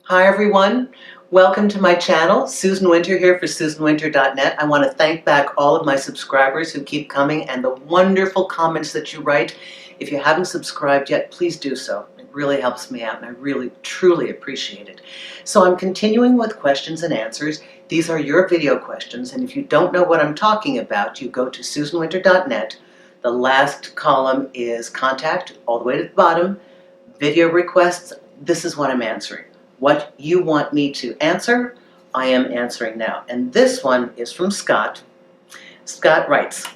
Hi everyone, welcome to my channel. Susan Winter here for SusanWinter.net. I want to thank back all of my subscribers who keep coming and the wonderful comments that you write. If you haven't subscribed yet, please do so. It really helps me out and I really, truly appreciate it. So I'm continuing with questions and answers. These are your video questions, and if you don't know what I'm talking about, you go to SusanWinter.net. The last column is contact, all the way to the bottom, video requests. This is what I'm answering. What you want me to answer, I am answering now. And this one is from Scott. Scott writes,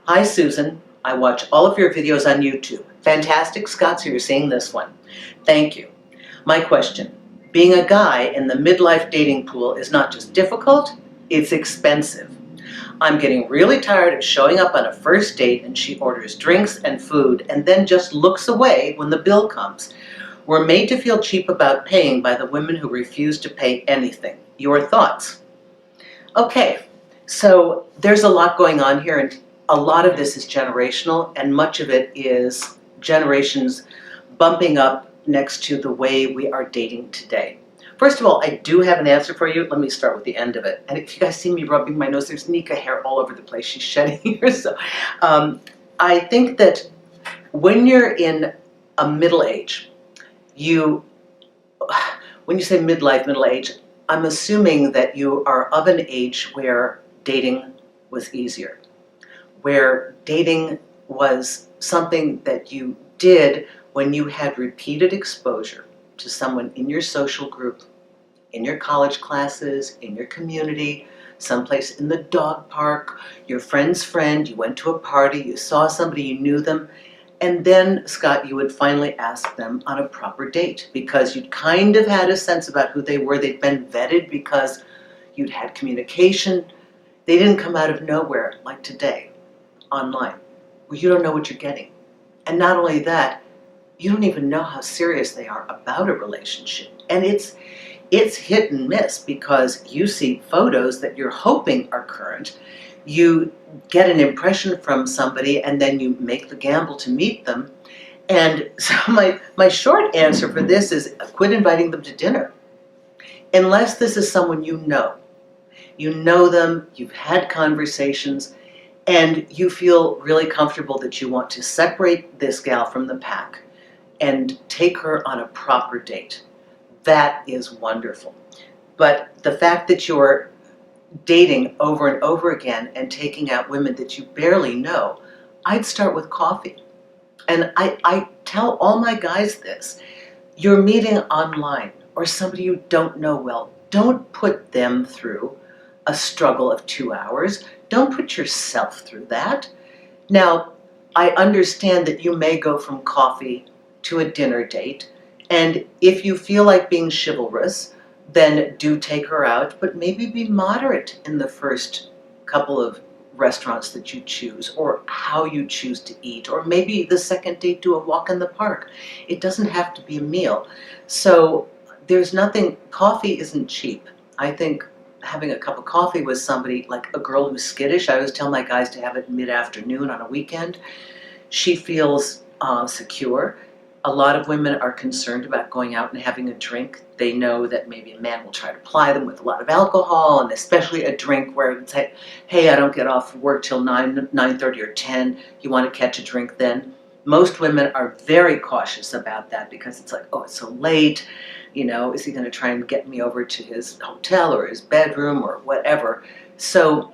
"Hi Susan, I watch all of your videos on YouTube." Fantastic, Scott, so you're seeing this one. Thank you. My question, being a guy in the midlife dating pool is not just difficult, it's expensive. I'm getting really tired of showing up on a first date and she orders drinks and food and then just looks away when the bill comes. We're made to feel cheap about paying by the women who refuse to pay anything. Your thoughts? Okay, so there's a lot going on here, and a lot of this is generational, and much of it is generations bumping up next to the way we are dating today. First of all, I do have an answer for you. Let me start with the end of it. And if you guys see me rubbing my nose, there's Nika hair all over the place. She's shedding here. So I think that when you're in a middle age, when you say midlife, middle age, I'm assuming that you are of an age where dating was easier, where dating was something that you did when you had repeated exposure to someone in your social group, in your college classes, in your community, someplace in the dog park, your friend's friend, you went to a party, you saw somebody, you knew them. And then, Scott, you would finally ask them on a proper date because you'd kind of had a sense about who they were. They'd been vetted because you'd had communication. They didn't come out of nowhere like today, online, where you don't know what you're getting. And not only that, you don't even know how serious they are about a relationship. And it's hit and miss because you see photos that you're hoping are current. You get an impression from somebody and then you make the gamble to meet them. And so my short answer for this is quit inviting them to dinner. Unless this is someone you know. You know them, you've had conversations, and you feel really comfortable that you want to separate this gal from the pack and take her on a proper date. That is wonderful. But the fact that you're dating over and over again and taking out women that you barely know, I'd start with coffee. And I tell all my guys this. You're meeting online or somebody you don't know well. Don't put them through a struggle of 2 hours. Don't put yourself through that. Now, I understand that you may go from coffee to a dinner date, and if you feel like being chivalrous, then do take her out, but maybe be moderate in the first couple of restaurants that you choose, or how you choose to eat, or maybe the second date do a walk in the park. It doesn't have to be a meal. So there's nothing, coffee isn't cheap. I think having a cup of coffee with somebody, like a girl who's skittish, I always tell my guys to have it mid-afternoon on a weekend. She feels secure. A lot of women are concerned about going out and having a drink. They know that maybe a man will try to ply them with a lot of alcohol, and especially a drink where it's like, hey, I don't get off work till 9:30 or 10. You want to catch a drink then? Most women are very cautious about that because it's like, oh, it's so late. You know, is he going to try and get me over to his hotel or his bedroom or whatever? So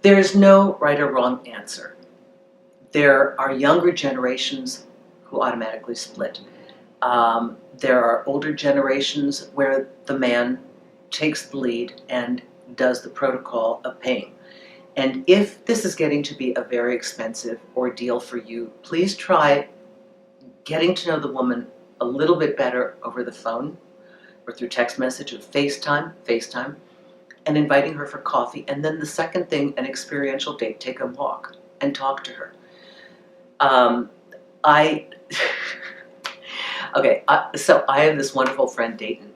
there's no right or wrong answer. There are younger generations who automatically split. There are older generations where the man takes the lead and does the protocol of paying. And if this is getting to be a very expensive ordeal for you, please try getting to know the woman a little bit better over the phone or through text message or FaceTime, and inviting her for coffee. And then the second thing, an experiential date, take a walk and talk to her. So I have this wonderful friend, Dayton,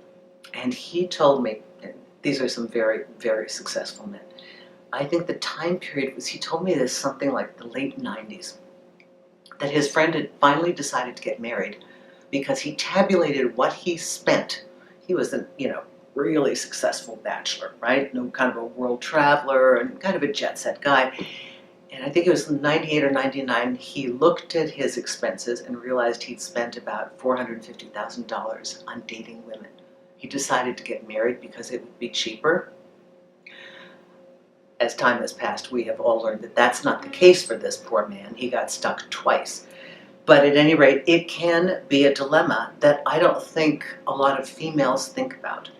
and he told me, and these are some very, very successful men. I think the time period was, he told me this something like the late 90s, that his friend had finally decided to get married because he tabulated what he spent. he was a, really successful bachelor, right? No, kind of a world traveler and kind of a jet set guy. And I think it was 98 or 99, he looked at his expenses and realized he'd spent about $450,000 on dating women. He decided to get married because it would be cheaper. As time has passed, we have all learned that that's not the case for this poor man. He got stuck twice. But at any rate, it can be a dilemma that I don't think a lot of females think about.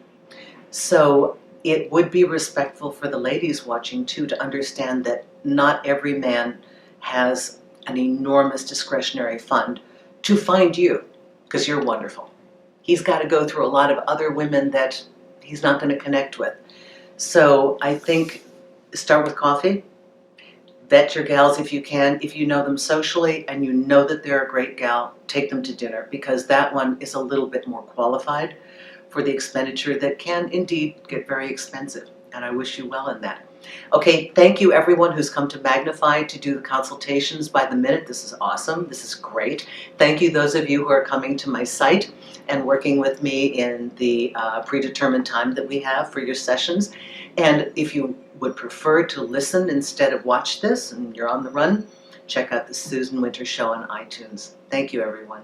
So it would be respectful for the ladies watching too to understand that not every man has an enormous discretionary fund to find you, because you're wonderful. He's got to go through a lot of other women that he's not going to connect with. So I think start with coffee. Vet your gals if you can. If you know them socially and you know that they're a great gal, take them to dinner, because that one is a little bit more qualified for the expenditure that can indeed get very expensive. And I wish you well in that. Okay, thank you everyone who's come to Magnifi to do the consultations by the minute. This is awesome. This is great. Thank you those of you who are coming to my site and working with me in the predetermined time that we have for your sessions. And if you would prefer to listen instead of watch this and you're on the run, check out the Susan Winter Show on iTunes. Thank you everyone.